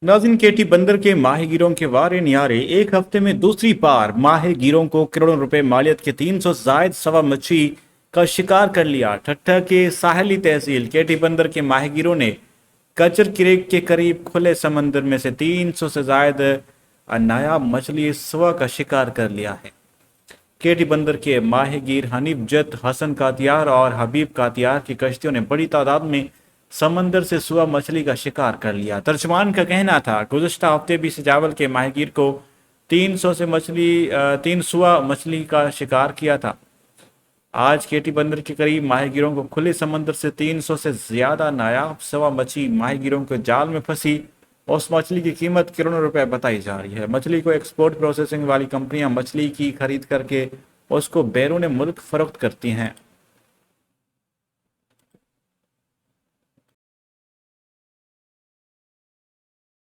नाज़रीन, केटी बंदर के माहीगीरों के वारे न्यारे एक हफ्ते में दूसरी बार माहीगीरों को करोड़ों रुपए मालियत के 300 जायद सवा मछली का शिकार कर लिया। ठट्ठा के साहली तहसील केटी बंदर के माहीगीरों ने कचर क्रेक के करीब खुले समंदर में से 300 से जायद नायाब मछली सवा का शिकार कर लिया है। केटी बंदर के माहीगीर हनीफ जत, हसन कातियार और हबीब कातियार की कश्तियों ने बड़ी तादाद में समंदर से सुआ मछली का शिकार कर लिया। तर्जमान का कहना था, गुज़श्ता हफ्ते भी सजावल के माहीगीर को 300 से तीन सुआ मछली का शिकार किया था। आज केटी बंदर के करीब माहीगीरों को खुले समंदर से 300 से ज्यादा नायाब सवा मछली माहीगीरों के जाल में फंसी। उस मछली की कीमत करोड़ों रुपए बताई जा रही है। मछली को एक्सपोर्ट प्रोसेसिंग वाली कंपनियां मछली की खरीद करके उसको बैरून मुल्क फरोख्त करती हैं।